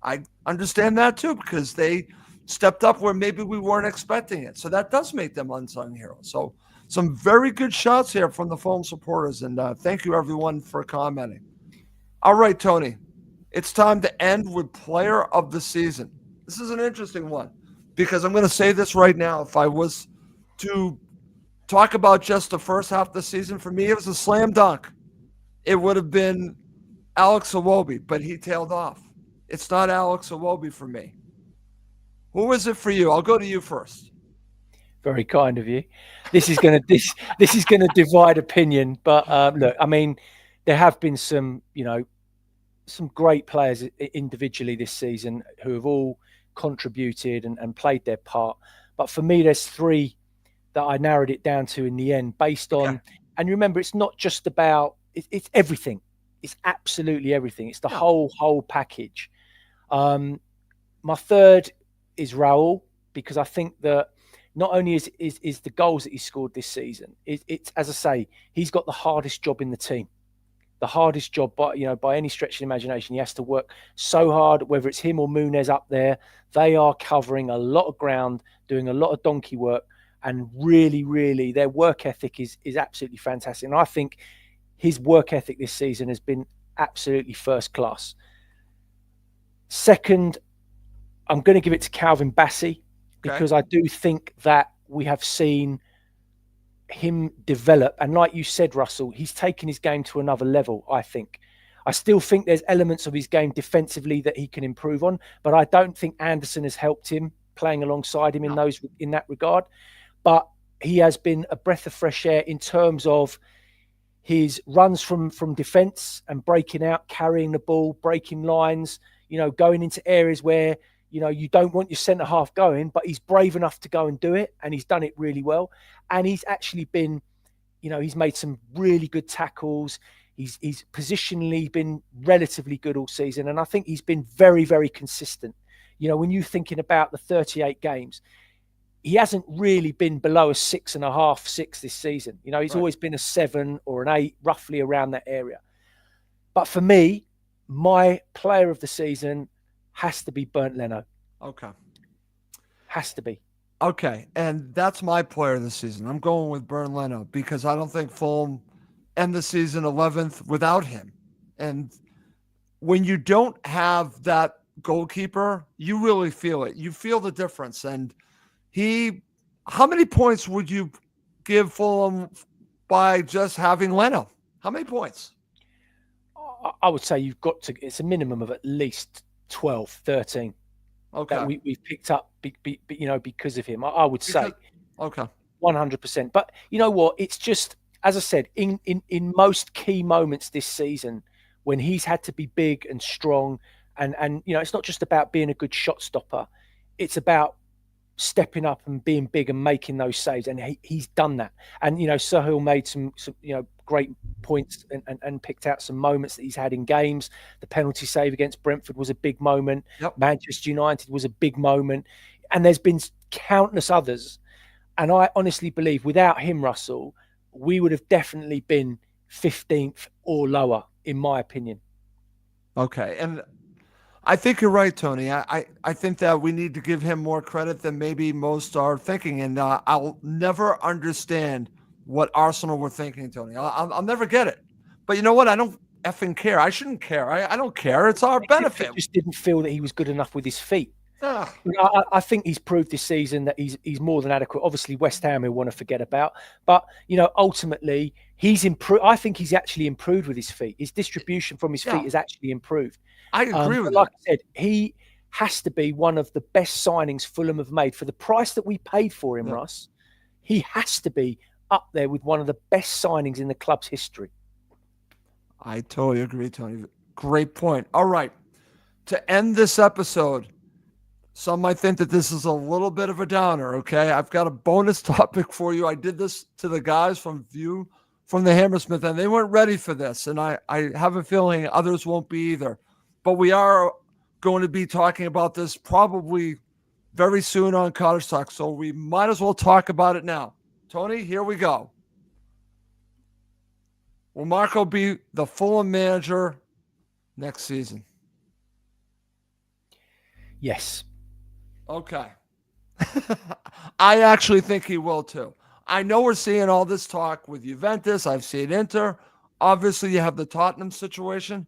I understand that too, because they stepped up where maybe we weren't expecting it. So that does make them unsung heroes. So some very good shots here from the Fulham supporters. And thank you, everyone, for commenting. All right, Tony. It's time to end with player of the season. This is an interesting one, because I'm going to say this right now. If I was to talk about just the first half of the season, for me, it was a slam dunk. It would have been Alex Iwobi, but he tailed off. It's not Alex Iwobi for me. Who is it for you? I'll go to you first. Very kind of you. This is going to this is going to divide opinion, but look, I mean, there have been some great players individually this season who have all contributed and played their part. But for me, there's three that I narrowed it down to in the end, based on, and remember, it's not just about, it's everything. It's absolutely everything. It's the whole package. My third is Raul, because I think that not only is the goals that he scored this season, it's, as I say, he's got the hardest job in the team. The hardest job, by any stretch of imagination. He has to work so hard, whether it's him or Munez up there. They are covering a lot of ground, doing a lot of donkey work, and really, really, their work ethic is absolutely fantastic. And I think his work ethic this season has been absolutely first class. Second, I'm going to give it to Calvin Bassey, because I do think that we have seen him develop, and like you said, Russell, he's taken his game to another level. I still think there's elements of his game defensively that he can improve on, but I don't think Anderson has helped him playing alongside him in that regard. But he has been a breath of fresh air in terms of his runs from defense and breaking out, carrying the ball, breaking lines, going into areas where you don't want your centre half going, but he's brave enough to go and do it, and he's done it really well. And he's actually been, he's made some really good tackles. He's positionally been relatively good all season, and I think he's been very, very consistent. When you're thinking about the 38 games, he hasn't really been below a 6.5, 6 this season. He's always been a 7 or an 8, roughly around that area. But for me, my player of the season has to be Bernd Leno. Okay. Has to be. Okay. And that's my player of the season. I'm going with Bernd Leno, because I don't think Fulham end the season 11th without him. And when you don't have that goalkeeper, you really feel it. You feel the difference. And he, how many points would you give Fulham by just having Leno? How many points? I would say you've got to. It's a minimum of at least 12, 13 that Okay. we've picked up, because of him. I would Because, say okay. 100%. But you know what? It's just, as I said, in most key moments this season, when he's had to be big and strong, and it's not just about being a good shot stopper. It's about stepping up and being big and making those saves, and he's done that. And Sahil made some great points and picked out some moments that he's had in games. The penalty save against Brentford was a big moment. Yep. Manchester United was a big moment, and there's been countless others. And I honestly believe without him, Russell, we would have definitely been 15th or lower, in my opinion. Okay. And I think you're right, Tony. I think that we need to give him more credit than maybe most are thinking. And I'll never understand what Arsenal were thinking, Tony. I'll never get it. But you know what? I don't effing care. I shouldn't care. I don't care. It's our They benefit. just didn't feel that he was good enough with his feet. Ah, I think he's proved this season that he's more than adequate. Obviously, West Ham he'll want to forget about, but ultimately he's improved. I think he's actually improved with his feet. His distribution from his feet yeah, has actually improved. I agree But with like that. I said, he has to be one of the best signings Fulham have made for the price that we paid for him, Yeah, Russ. He has to be up there with one of the best signings in the club's history. I totally agree, Tony. Great point. All right. To end this episode, some might think that this is a little bit of a downer, okay? I've got a bonus topic for you. I did this to the guys from View from the Hammersmith, and they weren't ready for this. And I have a feeling others won't be either. But we are going to be talking about this probably very soon on Cottage Talk. So we might as well talk about it now. Tony, here we go. Will Marco be the Fulham manager next season? Yes. Okay. I actually think he will too. I know we're seeing all this talk with Juventus. I've seen Inter. Obviously, you have the Tottenham situation,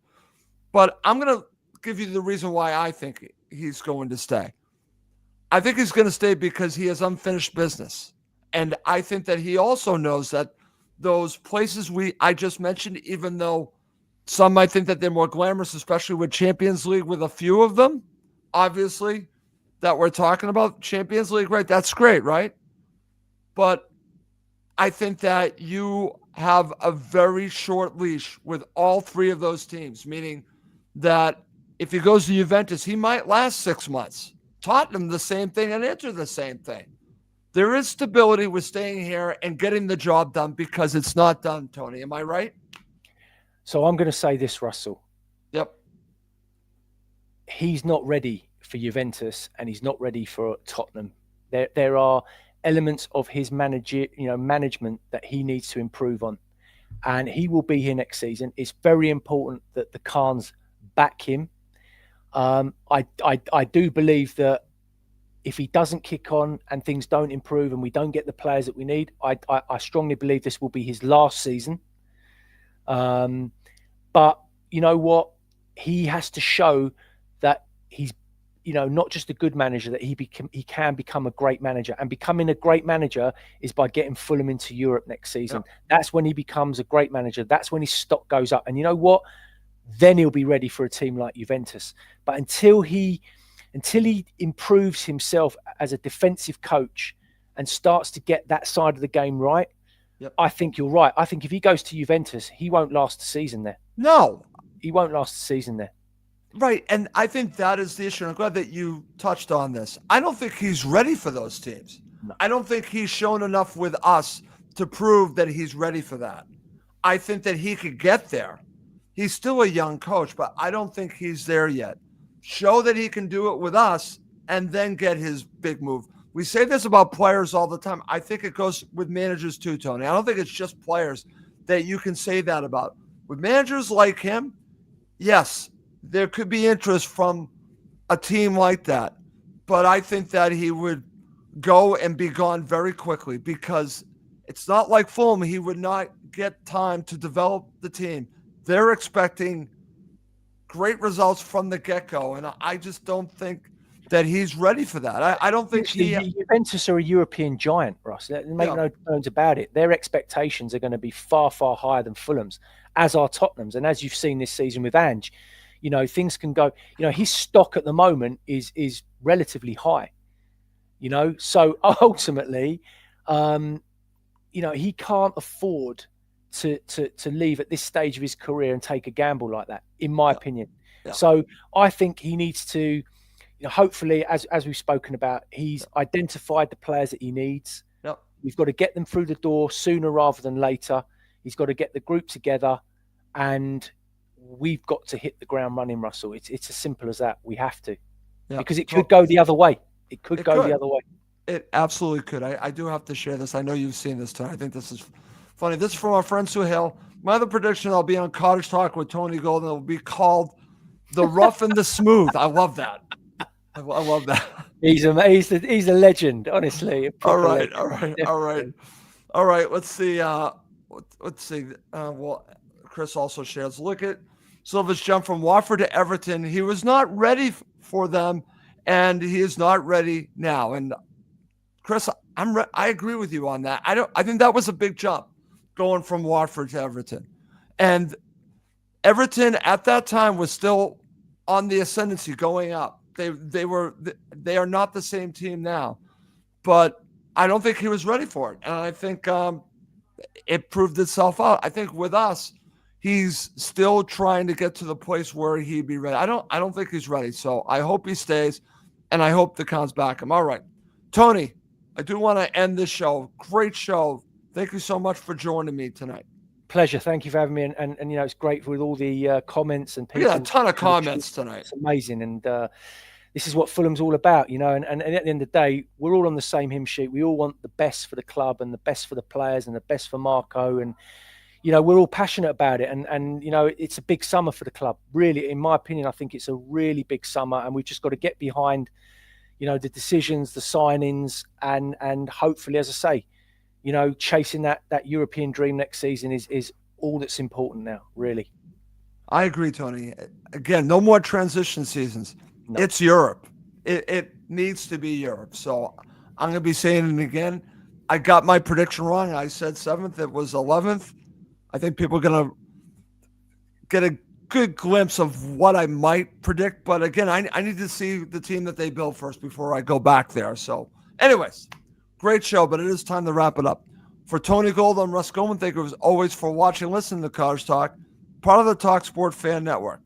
but I'm going to give you the reason why I think he's going to stay. I think he's going to stay because he has unfinished business. And I think that he also knows that those places I just mentioned, even though some might think that they're more glamorous, especially with Champions League, with a few of them, obviously, that we're talking about Champions League, right? That's great, right? But I think that you have a very short leash with all three of those teams, meaning that if he goes to Juventus, he might last 6 months. Tottenham, the same thing, and Inter, the same thing. There is stability with staying here and getting the job done because it's not done, Tony. Am I right? So I'm going to say this, Russell. Yep. He's not ready for Juventus and he's not ready for Tottenham. There are elements of his management that he needs to improve on, and he will be here next season. It's very important that the Khans back him. I do believe that if he doesn't kick on and things don't improve and we don't get the players that we need, I strongly believe this will be his last season. But you know what? He has to show that he's, not just a good manager, that he can become a great manager. And becoming a great manager is by getting Fulham into Europe next season. Yep. That's when he becomes a great manager. That's when his stock goes up. And you know what? Then he'll be ready for a team like Juventus. But until he improves himself as a defensive coach and starts to get that side of the game right, Yep. I think you're right. I think if he goes to Juventus, he won't last the season there. No. He won't last the season there. Right. And I think that is the issue. I'm glad that you touched on this. I don't think he's ready for those teams. No. I don't think he's shown enough with us to prove that he's ready for that. I think that he could get there. He's still a young coach, but I don't think he's there yet. Show that he can do it with us and then get his big move. We say this about players all the time. I think it goes with managers too, Tony. I don't think it's just players that you can say that about. With managers like him, yes, there could be interest from a team like that. But I think that he would go and be gone very quickly because it's not like Fulham. He would not get time to develop the team. They're expecting great results from the get-go, and I just don't think that he's ready for that. I don't think he. Juventus are a European giant, Ross. Make Yeah, no bones about it. Their expectations are going to be far, far higher than Fulham's, as are Tottenham's. And as you've seen this season with Ange, things can go. His stock at the moment is relatively high. So ultimately, he can't afford to leave at this stage of his career and take a gamble like that, in my opinion. yeah, So I think he needs to. Hopefully, as we've spoken about, he's identified the players that he needs. yeah. We've got to get them through the door sooner rather than later. He's got to get the group together, and we've got to hit the ground running, Russell. It's as simple as that. We have to, because it could go the other way. It could go the other way. It absolutely could. I do have to share this. I know you've seen this tonight. I think this is funny. This is from our friend Sue Hill. My other prediction, I'll be on Cottage Talk with Tony Golden. It will be called The Rough and the Smooth. I love that. I love that. He's a legend, honestly. All right. Let's see. Well, Chris also shares. Look at Silva's jump from Watford to Everton. He was not ready for them, and he is not ready now. And Chris, I agree with you on that. I think that was a big jump, going from Watford to Everton, and Everton at that time was still on the ascendancy, going up. They are not the same team now, but I don't think he was ready for it, and I think it proved itself out. I think with us, he's still trying to get to the place where he'd be ready. I don't think he's ready, so I hope he stays, and I hope the Cons back him. All right, Tony, I do want to end this show. Great show. Thank you so much for joining me tonight. Pleasure. Thank you for having me. And it's great with all the comments and people. We got a ton of comments tonight. It's amazing. And this is what Fulham's all about, And at the end of the day, we're all on the same hymn sheet. We all want the best for the club and the best for the players and the best for Marco. And, we're all passionate about it. And it's a big summer for the club. Really, in my opinion, I think it's a really big summer. And we've just got to get behind, the decisions, the signings, and hopefully, as I say, chasing that European dream next season is all that's important now, really. I agree, Tony. Again, no more transition seasons. No. It's Europe. It needs to be Europe. So I'm going to be saying it again. I got my prediction wrong. I said 7th. It was 11th. I think people are going to get a good glimpse of what I might predict. But again, I need to see the team that they build first before I go back there. So anyways, great show, but it is time to wrap it up. For Tony Gold, I'm Russ Goldman. Thank you as always for watching and listening to Cottage Talk, part of the Talk Sport Fan Network.